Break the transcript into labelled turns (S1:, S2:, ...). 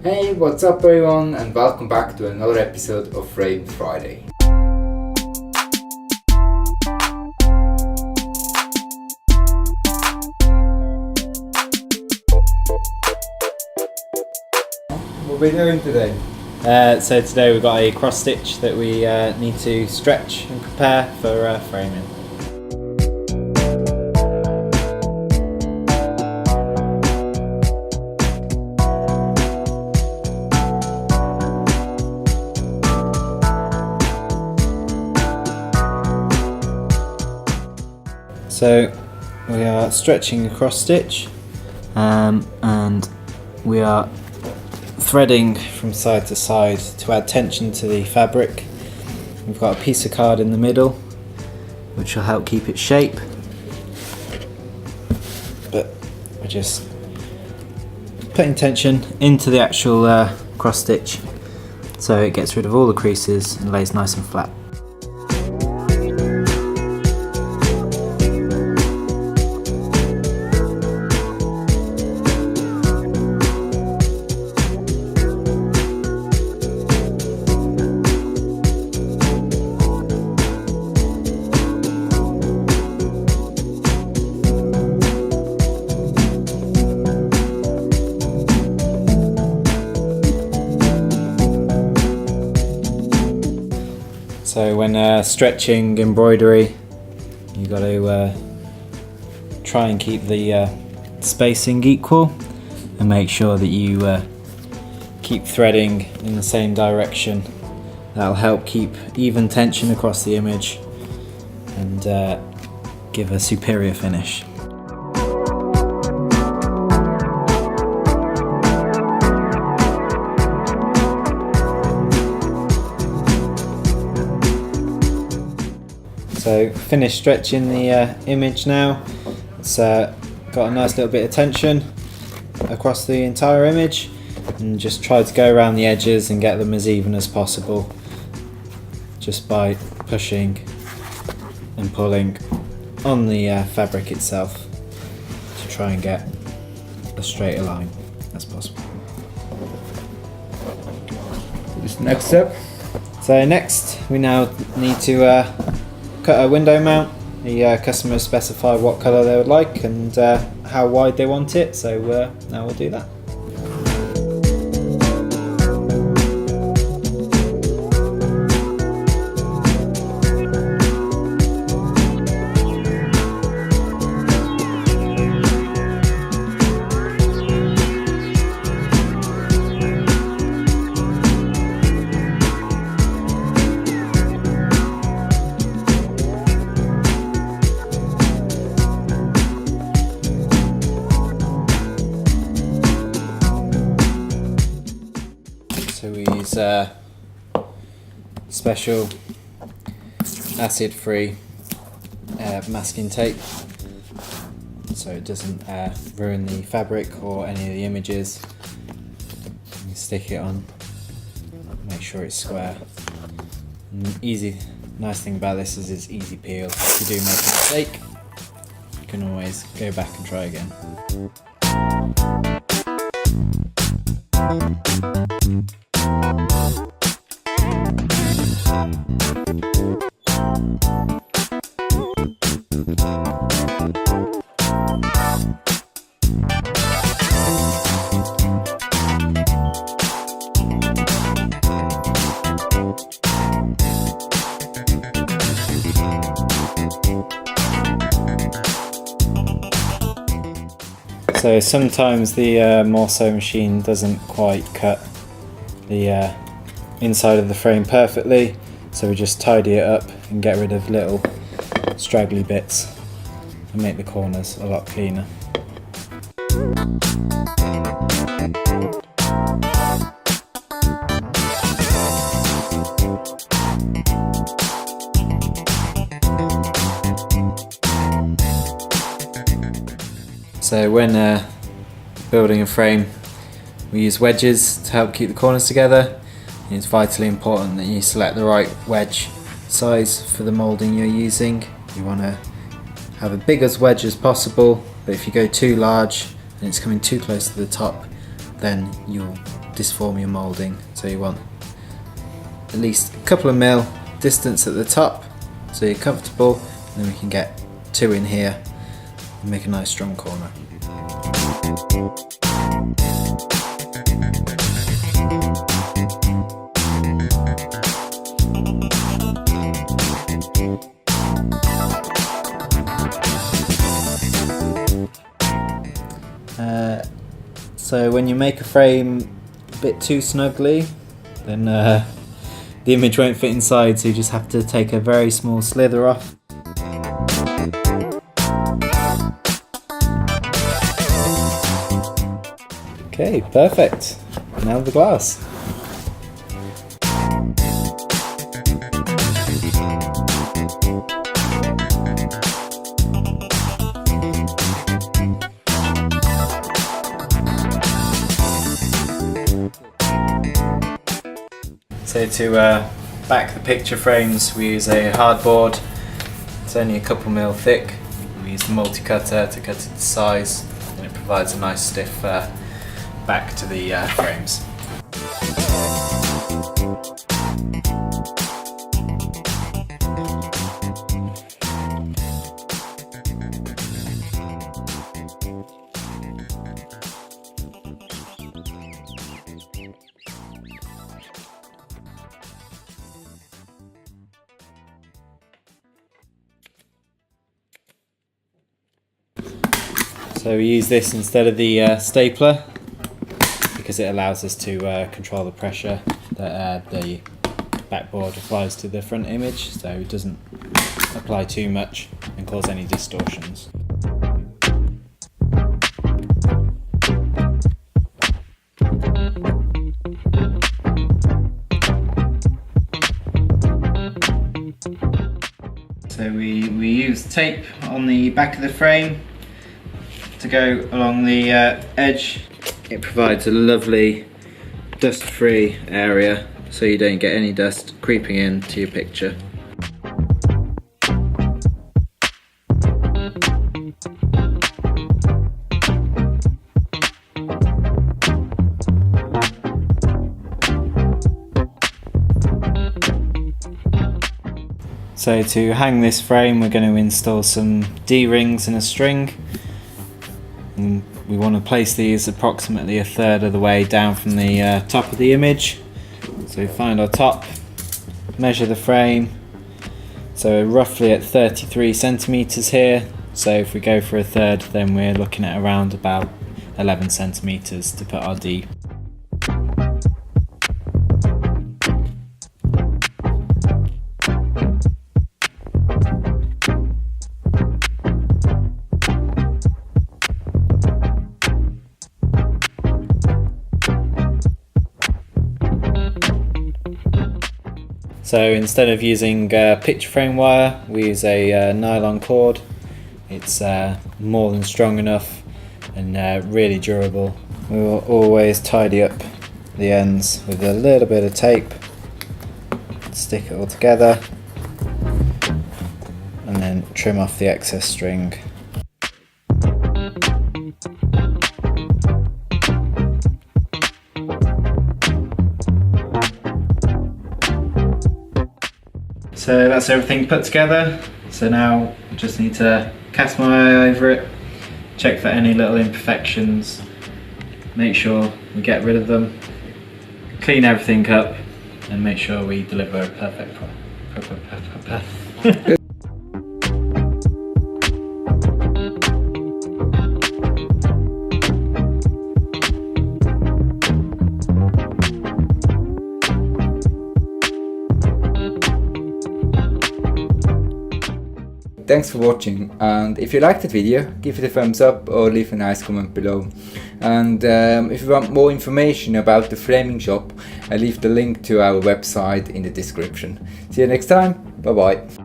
S1: Hey, what's up everyone, and welcome back to another episode of Friday. What are we doing today?
S2: So today we've got a cross stitch that we need to stretch and prepare for framing. So we are stretching a cross stitch and we are threading from side to side to add tension to the fabric. We've got a piece of card in the middle which will help keep its shape, but we're just putting tension into the actual cross stitch so it gets rid of all the creases and lays nice and flat. So when stretching embroidery, you got to try and keep the spacing equal and make sure that you keep threading in the same direction. That'll help keep even tension across the image and give a superior finish. So finished stretching the image now. It's got a nice little bit of tension across the entire image, and just try to go around the edges and get them as even as possible just by pushing and pulling on the fabric itself to try and get as straight a line as possible.
S1: This next step.
S2: So next we now need to cut a window mount. The customer specified what colour they would like and how wide they want it, so now we'll do that. So we use special acid-free masking tape so it doesn't ruin the fabric or any of the images. You stick it on, make sure it's square. And nice thing about this is it's easy peel. If you do make a mistake, you can always go back and try again. So sometimes the Morse machine doesn't quite cut the inside of the frame perfectly, so we just tidy it up and get rid of little straggly bits and make the corners a lot cleaner. So when building a frame, we use wedges to help keep the corners together. It's vitally important that you select the right wedge size for the moulding you're using. You want to have a big as wedge as possible, but if you go too large and it's coming too close to the top, then you'll disform your moulding. So you want at least a couple of mil distance at the top so you're comfortable, and then we can get 2 in here and make a nice strong corner. So when you make a frame a bit too snugly, then the image won't fit inside, so you just have to take a very small slither off. Okay, perfect. Now the glass. So to back the picture frames, we use a hardboard. It's only a couple mil thick. We use the multi-cutter to cut it to size, and it provides a nice stiff back to the frames. So we use this instead of the stapler because it allows us to control the pressure that the backboard applies to the front image, so it doesn't apply too much and cause any distortions. So we use tape on the back of the frame to go along the edge. It provides a lovely dust-free area so you don't get any dust creeping into your picture. So to hang this frame, we're going to install some D-rings and a string. And we want to place these approximately a third of the way down from the top of the image. So we find our top, measure the frame. So we're roughly at 33 centimeters here. So if we go for a third, then we're looking at around about 11 centimeters to put our D. So instead of using picture frame wire, we use a nylon cord. It's more than strong enough and really durable. We will always tidy up the ends with a little bit of tape, stick it all together, and then trim off the excess string. So that's everything put together. So now I just need to cast my eye over it, check for any little imperfections, make sure we get rid of them, clean everything up, and make sure we deliver a perfect product.
S1: Thanks for watching, and if you liked the video, give it a thumbs up or leave a nice comment below. And if you want more information about the framing shop, I'll leave the link to our website in the description. See you next time, bye bye.